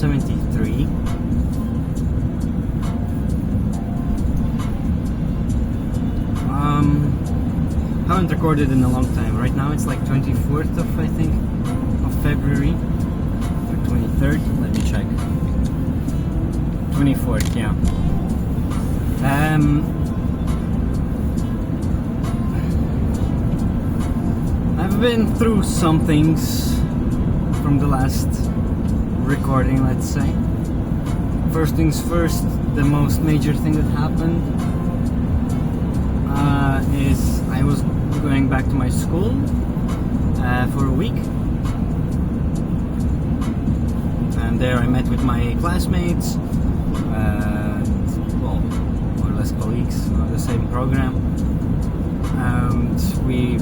Feb23. Haven't recorded in a long time. Right now it's like 24th of, I think, of February, or 23rd. Let me check. 24th, yeah. I've been through some things from the last recording, let's say. First things first, the most major thing that happened is I was going back to my school for a week, and there I met with my classmates, well, more or less colleagues of the same program, and we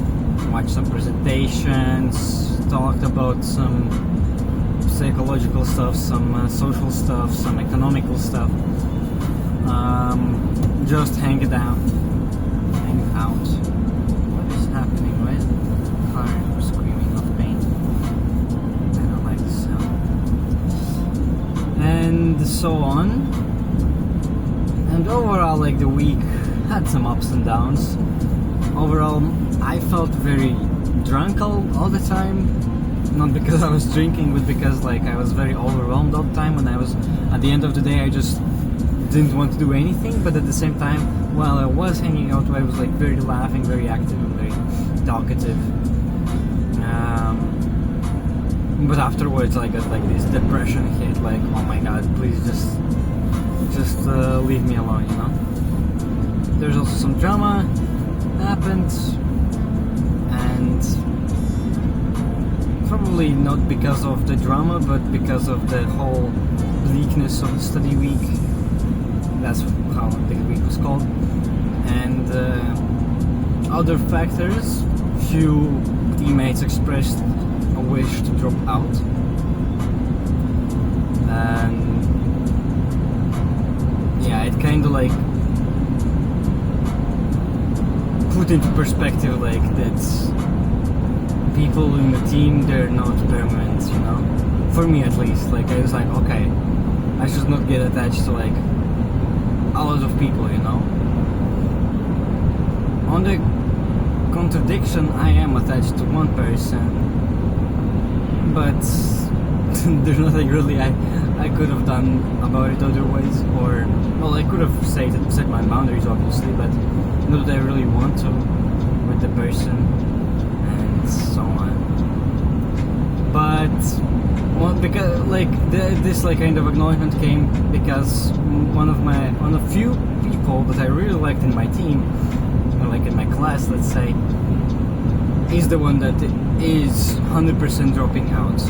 watched some presentations, talked about some psychological stuff, some social stuff, some economical stuff, just hang out. What is happening? Why is the car screaming of pain? I don't like the sound. And so on. And overall, like, the week had some ups and downs. Overall, I felt very drunk all the time. Not because I was drinking, but because like I was very overwhelmed all the time. When I was at the end of the day, I just didn't want to do anything. But at the same time, while I was hanging out, I was like very laughing, very active, and very talkative. But afterwards, I got like this depression hit. Like, oh my god, please just leave me alone, you know. There's also some drama happened, and probably not because of the drama, but because of the whole bleakness of the study week. That's how the week was called. And other factors, few teammates expressed a wish to drop out. And yeah, it kind of like put into perspective like that people in the team, they're not permanent, you know. For me at least, like I was like, okay, I should not get attached to like a lot of people, you know. On the contradiction, I am attached to one person, but there's nothing really I could have done about it otherwise, or well, I could have set my boundaries obviously, but not that I really want to with the person, and so on. But well, because like this like kind of acknowledgement came because one of few people that I really liked in my team, or like in my class, let's say, is the one that is 100% dropping out.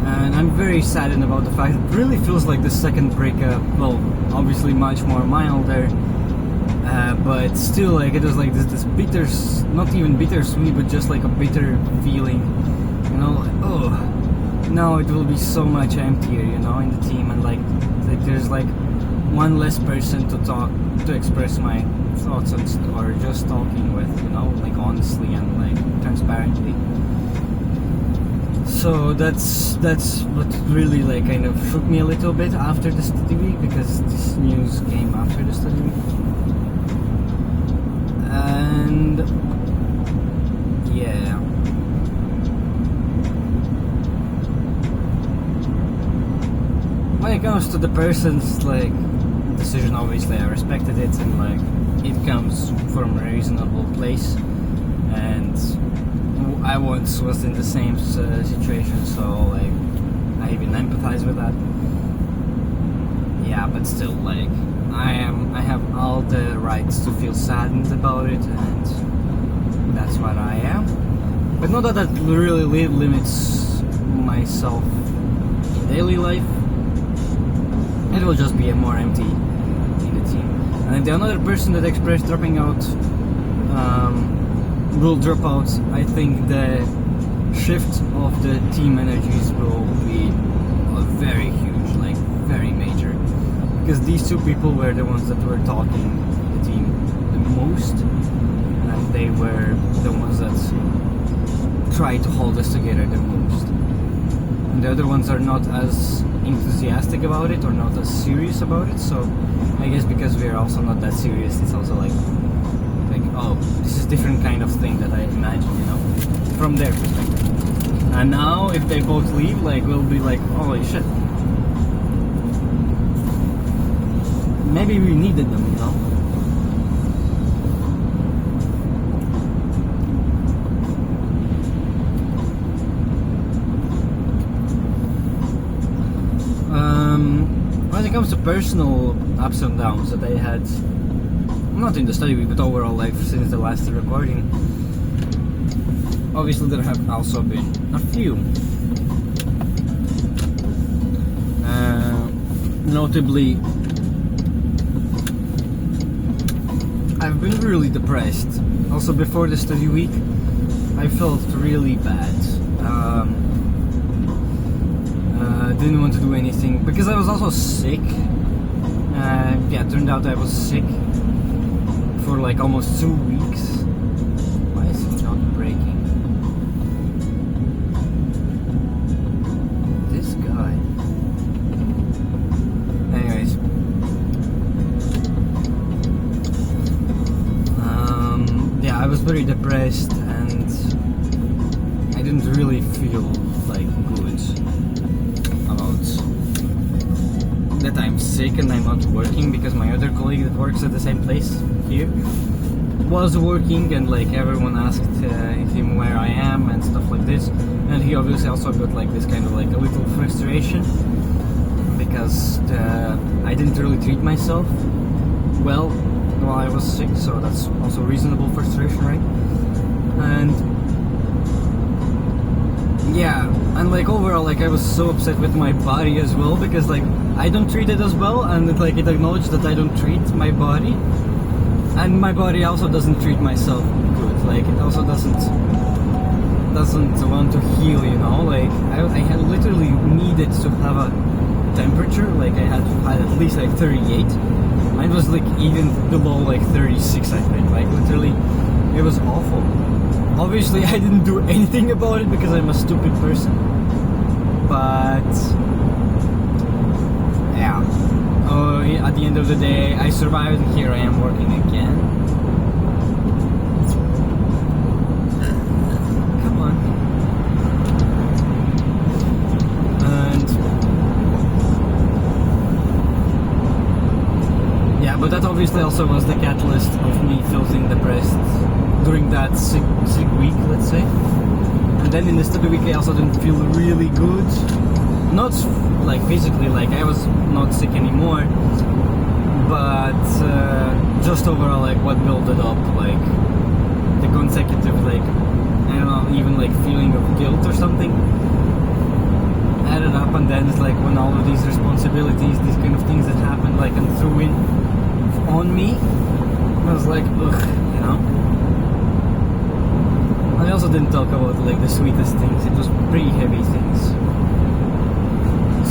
And I'm very saddened about the fact it really feels like the second breakup. Well, obviously much more milder, but still, like it was like this bitter, not even bittersweet, but just like a bitter feeling. You know, like, oh, now it will be so much emptier, you know, in the team, and like there's like one less person to express my thoughts on, or just talking with, you know, like honestly and like transparently. So that's what really like kind of shook me a little bit after the study week, because this news came after the study week. And yeah, when it comes to the person's like decision, obviously I respected it, and like it comes from a reasonable place, and I once was in the same situation, so like I even empathize with that. Yeah, but still, like I have all the rights to feel saddened about it, and that's what I am. But not that really limits myself in daily life. It will just be a more empty in the team. And the another person that expressed dropping out will drop out. I think the shift of the team energies will be very huge, like very major, because these two people were the ones that were talking the team the most, and they were the ones that tried to hold us together the most. and the other ones are not as enthusiastic about it or not as serious about it. So I guess because we are also not that serious, it's also like oh, this is different kind of thing that I imagine, you know, from their perspective. And now if they both leave, like we'll be like, holy shit, maybe we needed them, you know. When it comes to personal ups and downs that I had, not in the study week, but overall, like since the last recording, obviously there have also been a few. Notably, I've been really depressed. Also before the study week, I felt really bad. Didn't want to do anything because I was also sick. Yeah, turned out I was sick for like almost 2 weeks. Why is it not breaking? This guy. Anyways. Yeah, I was very depressed and I didn't really feel like good about that I'm sick and I'm not working, because my other colleague that works at the same place here was working, and like everyone asked him where I am and stuff like this, and he obviously also got like this kind of like a little frustration because I didn't really treat myself well while I was sick, so that's also reasonable frustration, right? And yeah, and like overall, like I was so upset with my body as well, because like I don't treat it as well, and it acknowledged that I don't treat my body, and my body also doesn't treat myself good. Like it also doesn't want to heal, you know. Like I had literally needed to have a temperature, like I had at least like 38. Mine was like even below like 36, I think. Like literally, it was awful. Obviously, I didn't do anything about it because I'm a stupid person. But yeah, at the end of the day, I survived, and here I am working again. Come on. And yeah, but that obviously also was the catalyst of me feeling depressed during that sick week, let's say. And then in the study week I also didn't feel really good. Not like physically, like I was not sick anymore, but just overall, like what built it up, like the consecutive, like I don't know, even like feeling of guilt or something added up, and then it's like when all of these responsibilities, these kind of things that happened, like and threw in on me, I was like, ugh, you know. I also didn't talk about like the sweetest things. It was pretty heavy things.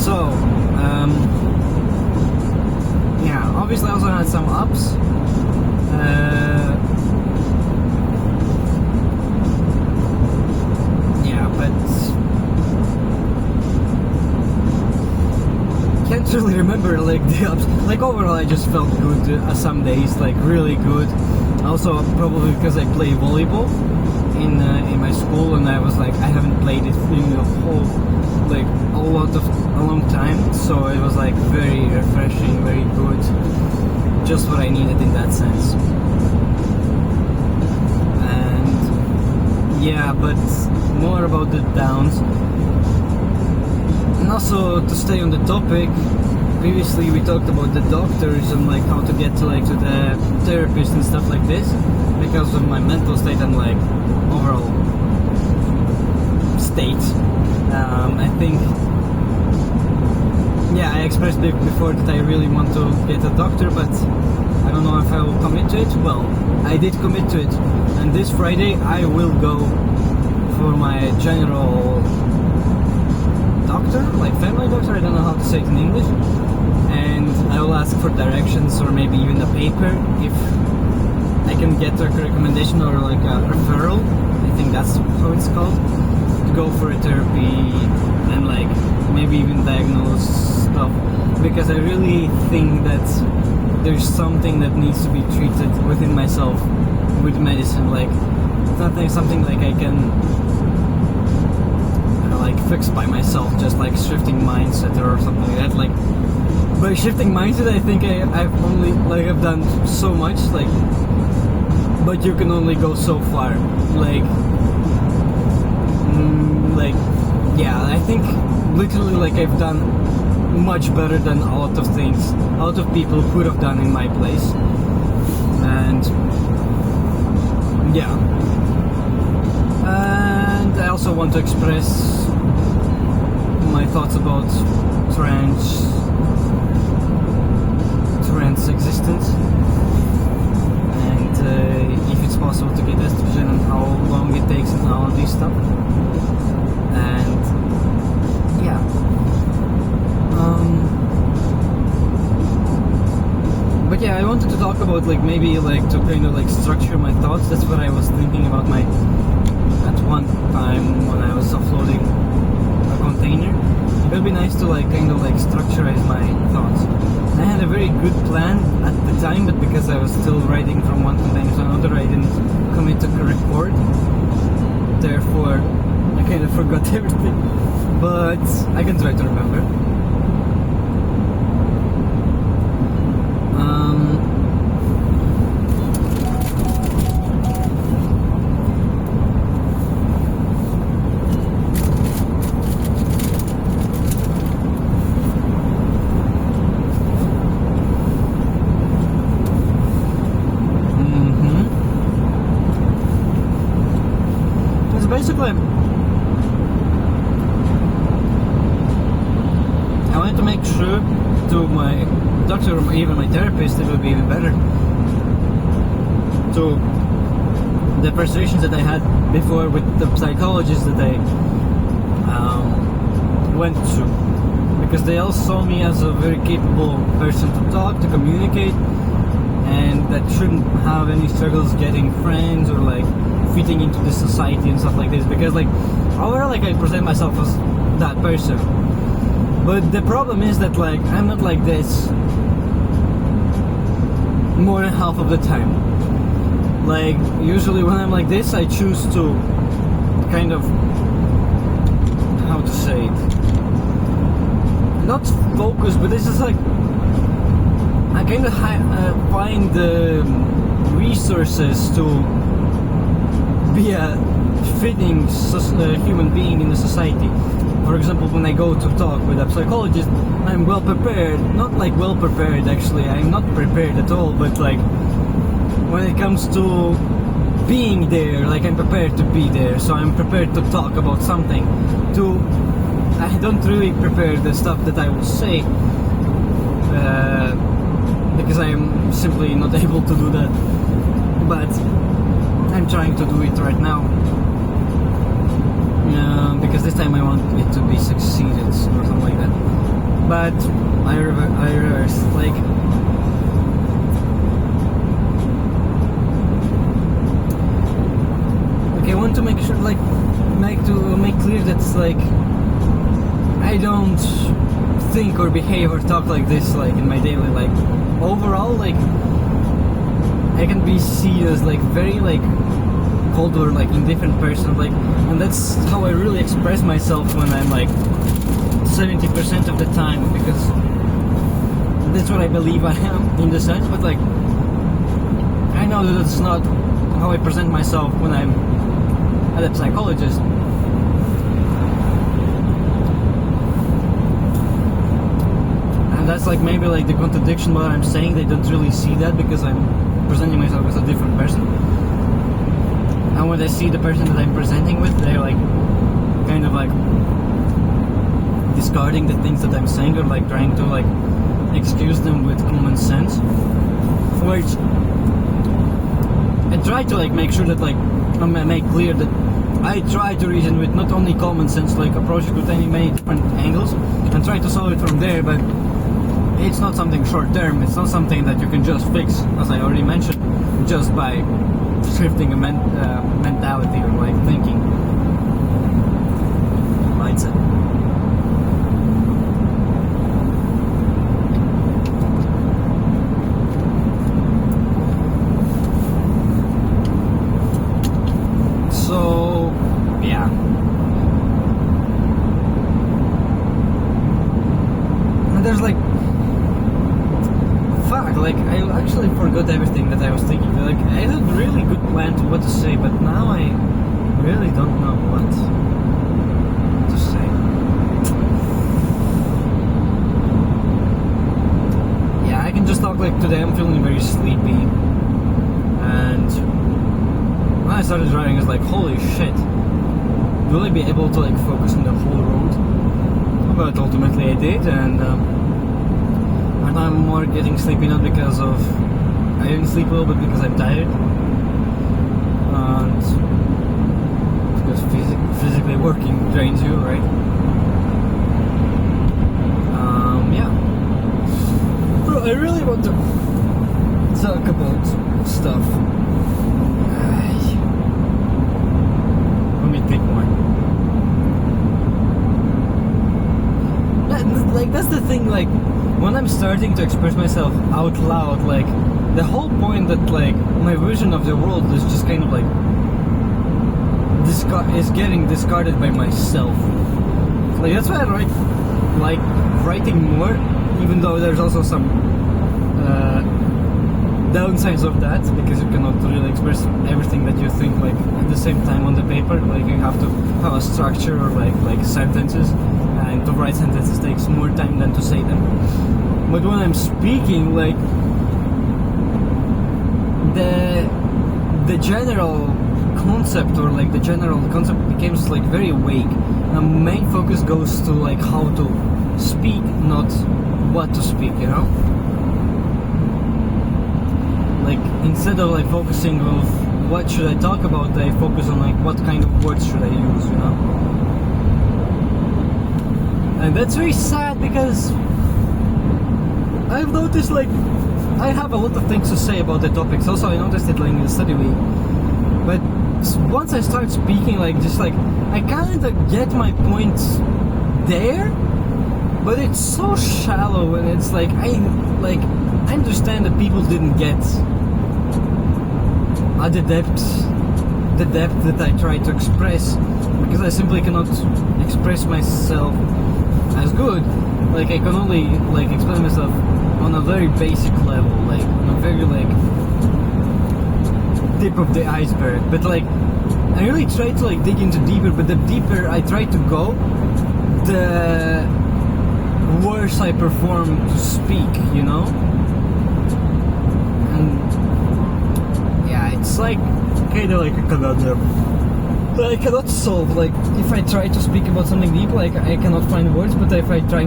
So, yeah, obviously I also had some ups. Yeah, but can't really remember like the ups. Like overall, I just felt good some days, like really good. Also, probably because I play volleyball in my school, and I was like, I haven't played it in a whole, like a long time, so it was like very refreshing, very good, just what I needed in that sense. And yeah, but more about the downs, and also to stay on the topic. Previously we talked about the doctors and like how to get to the therapist and stuff like this because of my mental state and like overall state. I think, yeah, I expressed before that I really want to get a doctor, but I don't know if I will commit to it. Well, I did commit to it, and this Friday I will go for my general doctor, like family doctor, I don't know how to say it in English, and I will ask for directions or maybe even a paper if I can get a recommendation or like a referral, I think that's how it's called, to go for a therapy and like maybe even diagnose stuff, because I really think that there's something that needs to be treated within myself with medicine. Like something like I can like fix by myself, just like shifting mindset or something like that. Like by shifting mindset, I think I've only like I've done so much, like, but you can only go so far. Like yeah, I think literally like I've done much better than a lot of things a lot of people could have done in my place. And yeah, and I also want to express my thoughts about trans existence, and if it's possible to get estrogen and how long it takes and all of this stuff. And yeah, but yeah, I wanted to talk about like maybe like to kind of like structure my thoughts. That's what I was thinking about at one time when I was uploading a container. It would be nice to like kind of like structurize my thoughts. I had a very good plan at the time, but because I was still writing from one container to another, I didn't commit to record. Therefore, I kind of forgot everything. But I can try to remember. Basically, I wanted to make sure to my doctor or even my therapist, it would be even better, to the frustrations that I had before with the psychologist that I went to, because they all saw me as a very capable person to talk, to communicate, and that shouldn't have any struggles getting friends or like fitting into this society and stuff like this, because like overall like I present myself as that person, but the problem is that like I'm not like this more than half of the time. Like usually when I'm like this, I choose to kind of, how to say it, not focus, but this is like I kind of find the resources to be a fitting human being in the society. For example, when I go to talk with a psychologist, I'm well prepared. Not like well prepared, actually, I'm not prepared at all, but like when it comes to being there, like I'm prepared to be there, so I'm prepared to talk about something. I don't really prepare the stuff that I will say, because I am simply not able to do that, but I'm trying to do it right now, because this time I want it to be succeeded or something like that. But I reverse, like okay, I want to make sure, like make clear that it's like I don't think or behave or talk like this like in my daily life. Overall, like I can be seen as like very like cold or like indifferent person, like, and that's how I really express myself when I'm like 70% of the time, because that's what I believe I am in the sense. But like I know that it's not how I present myself when I'm at a psychologist. That's like maybe like the contradiction what I'm saying. They don't really see that because I'm presenting myself as a different person, and when they see the person that I'm presenting with, they're like kind of like discarding the things that I'm saying, or like trying to like excuse them with common sense, which I try to like make sure that like I make clear that I try to reason with not only common sense, like approach it with many different angles and try to solve it from there, but it's not something short term. It's not something that you can just fix, as I already mentioned, just by shifting a mentality or like thinking. that's it. So, yeah. And there's like, fuck, like I actually forgot everything that I was thinking. Like I had a really good plan to what to say, but now I really don't know what to say. Yeah, I can just talk like today. I'm feeling very sleepy, and when I started driving, I was like, holy shit, will I be able to like focus on the whole road? But ultimately I did, and I'm more getting sleepy not because of I didn't sleep well, but because I'm tired, and because physically working drains you, right? Yeah. But I really want to talk about stuff. Let me pick one. Like that's the thing. Like when I'm starting to express myself out loud, like the whole point that like my vision of the world is just kind of like is getting discarded by myself. Like that's why I like writing more, even though there's also some downsides of that, because you cannot really express everything that you think like at the same time on the paper. Like you have to have a structure or like sentences, and to write sentences takes more time than to say them. But when I'm speaking, like the general concept or like the general concept becomes like very vague. The main focus goes to like how to speak, not what to speak, you know? Like instead of like focusing on what should I talk about, I focus on like what kind of words should I use, you know? And that's very sad because I've noticed like I have a lot of things to say about the topics. Also I noticed it like in the study week. But once I start speaking, like just like I kind of get my points there, but it's so shallow, and it's like I understand that people didn't get the depth that I try to express, because I simply cannot express myself as good. Like I can only like express myself on a very basic level, like on a very like tip of the iceberg. But like I really try to like dig into deeper, but the deeper I try to go, the worse I perform to speak, you know? And yeah, it's like kind of like a conundrum that I cannot solve. Like if I try to speak about something deep, like I cannot find words, but if I try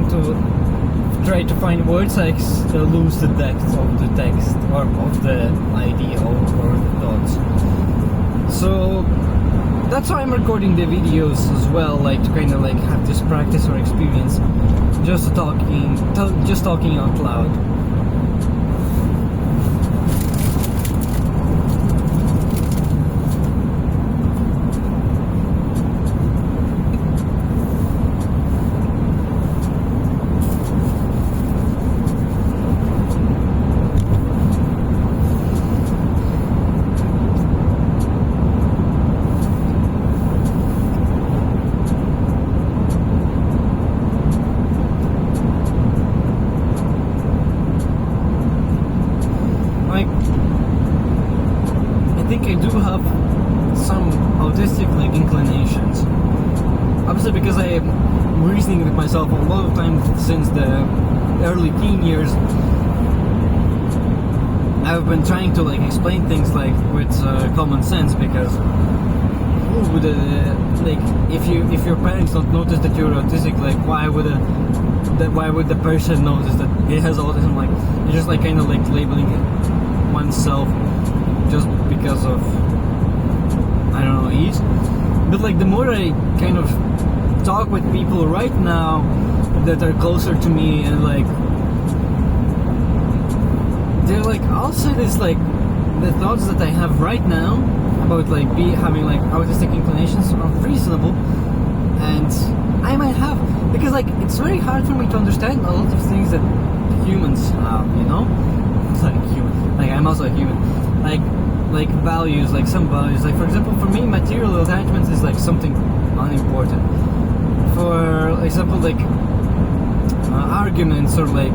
to find words, I lose the depth of the text or of the idea or thoughts. So that's why I'm recording the videos as well, like to kind of like have this practice or experience, just talking out loud. I think I do have some autistic like inclinations. Obviously because I am reasoning with myself a lot of times since the early teen years. I've been trying to like explain things like with common sense, because like if your parents don't notice that you're autistic, like why would the person notice that he has autism? Like it's just like kind of like labeling oneself just because of, I don't know, ease. But like the more I kind of talk with people right now that are closer to me, and like they're like, I'll say this, like the thoughts that I have right now about like having like autistic inclinations are reasonable, and I might have, because like it's very hard for me to understand a lot of things that humans have, you know. Like human, like I'm also a human, like values, like some values, like for example for me material attachments is like something unimportant. For example, like arguments or like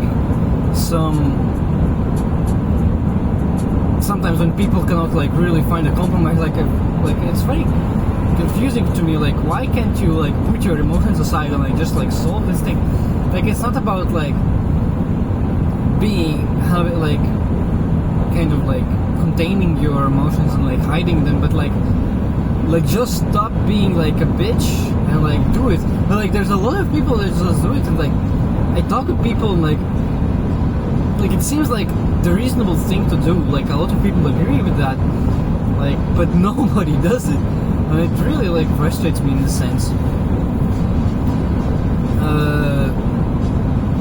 sometimes when people cannot like really find a compromise, like it's very confusing to me, like why can't you like put your emotions aside and like just like solve this thing. Like it's not about like having like kind of like containing your emotions and like hiding them, but like just stop being like a bitch and like do it. But like there's a lot of people that just do it, and like I talk to people and like it seems like the reasonable thing to do, like a lot of people agree with that, like, but nobody does it, and it really like frustrates me in a sense.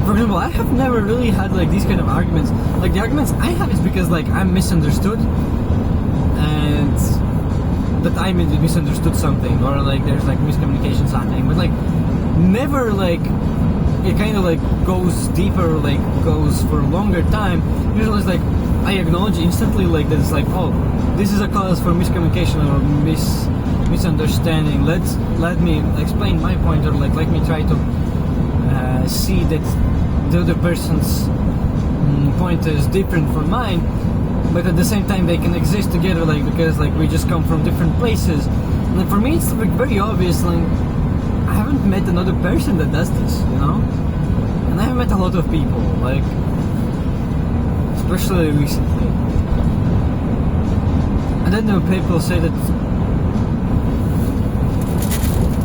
For example, I have never really had like these kind of arguments. Like the arguments I have is because like I'm misunderstood, and that I misunderstood something, or like there's like miscommunications happening, but like never like it kind of like goes deeper, like goes for a longer time. Usually it's like I acknowledge instantly, like that it's like, oh, this is a cause for miscommunication or misunderstanding. Let me explain my point, or like let me try to see that the other person's point is different from mine, but at the same time they can exist together, like because like we just come from different places. And for me it's like very obvious, like I haven't met another person that does this, you know? And I have met a lot of people, like especially recently. And then there are people say that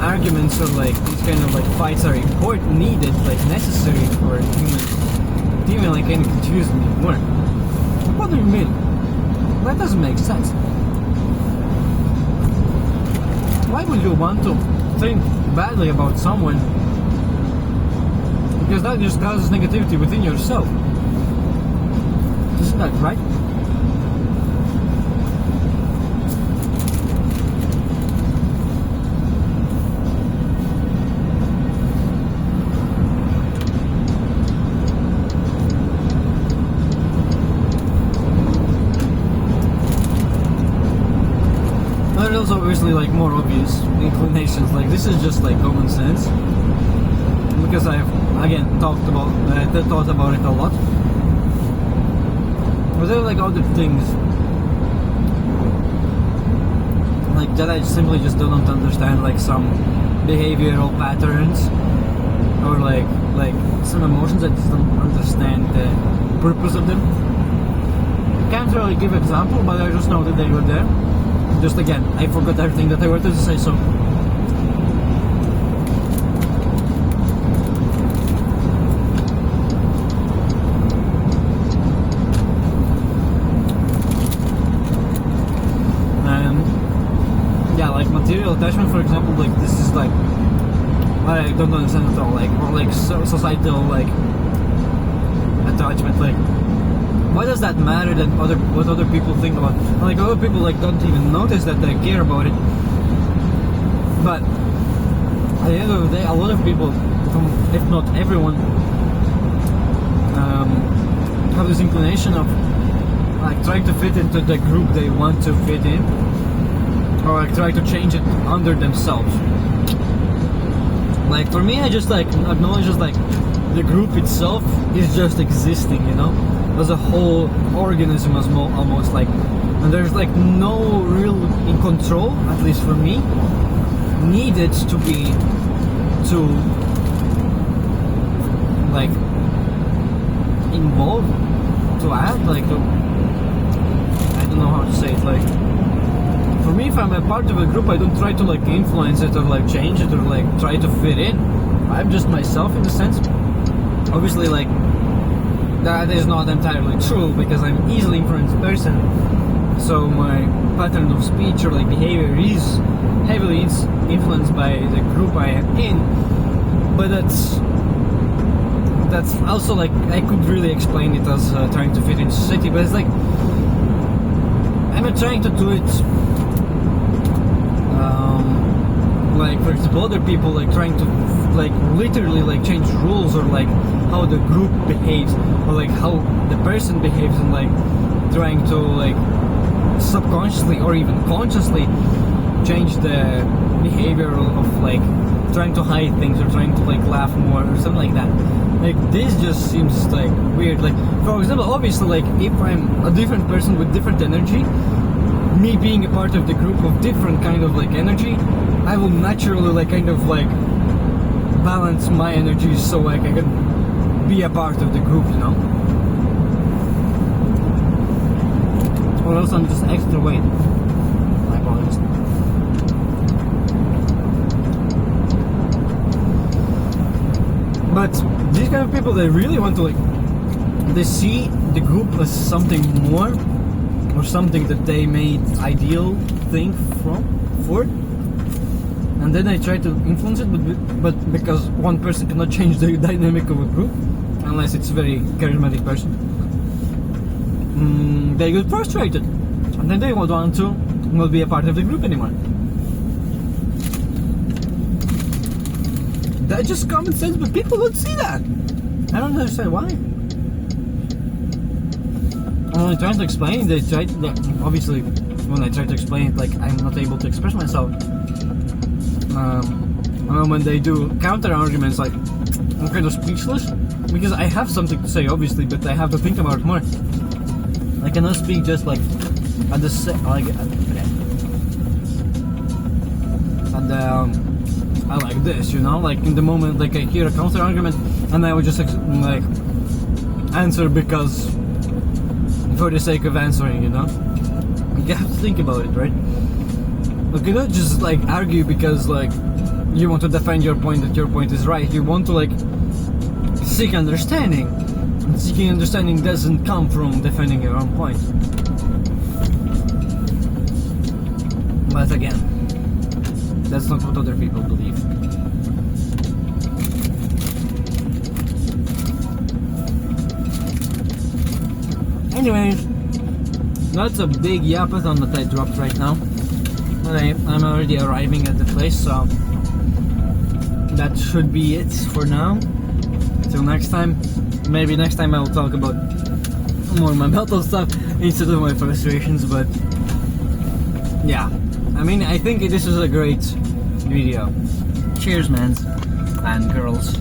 arguments or like these kind of like fights are important, needed, like necessary for humans. It even like kind of confuses me more. What do you mean? That doesn't make sense. Why would you want to think badly about someone? Because that just causes negativity within yourself. Isn't that right? There's obviously like more obvious inclinations, like this is just like common sense, because I've again thought about it a lot. But there are like other things like that I simply just don't understand, like some behavioral patterns, or like some emotions I just don't understand the purpose of them. Can't really give example, but I just know that they were there. Just again, I forgot everything that I wanted to say, so. Yeah, like material attachment, for example, like this is like, I don't understand at all, like, or like societal, like, attachment, like, why does that matter that what other people think about it? Like other people like don't even notice that they care about it. But at the end of the day, a lot of people, if not everyone, have this inclination of like trying to fit into the group they want to fit in, or like try to change it under themselves. Like for me, I just like acknowledge just like the group itself is just existing, you know, as a whole organism, as almost like, and there's like no real in control, at least for me, needed to be to like involve, to add, like to, I don't know how to say it, like for me, if I'm a part of a group, I don't try to like influence it or like change it or like try to fit in. I'm just myself in a sense. Obviously, like that is not entirely true because I'm an easily influenced person, so my pattern of speech or like behavior is heavily influenced by the group I am in. But that's also like, I could really explain it as trying to fit into society, but it's like I'm not trying to do it like for example other people like trying to like literally like change rules, or like how the group behaves, or like how the person behaves, and like trying to like subconsciously or even consciously change the behavior of like trying to hide things, or trying to like laugh more, or something like that. Like this just seems like weird. Like for example, obviously like if I'm a different person with different energy, me being a part of the group of different kind of like energy, I will naturally like kind of like balance my energy so like I can be a part of the group, you know? Or else I'm just extra weight. My apologies. But these kind of people, they really want to like, they see the group as something more, or something that they made ideal thing for, and then they try to influence it, but because one person cannot change the dynamic of a group unless it's a very charismatic person, they get frustrated, and then they don't want to not be a part of the group anymore. That's just common sense, but people don't see that. I don't understand why. When I try to explain, they try to, obviously when I try to explain it, like I'm not able to express myself. When they do counter arguments, like I'm kind of speechless, because I have something to say obviously, but I have to think about it more. I cannot speak just like at the I like this, you know, like in the moment like I hear a counter argument, and I would just like answer because for the sake of answering, you know. You have to think about it, right? Like you don't just like argue because like you want to defend your point, that your point is right. You want to like seek understanding, and seeking understanding doesn't come from defending your own point. But again, that's not what other people believe. Anyways, that's a big yappa on that I dropped right now. But I'm already arriving at the place, so that should be it for now. Till next time. Maybe next time I will talk about more of my mental stuff instead of my frustrations, but yeah. I mean, I think this is a great video. Cheers, man and girls.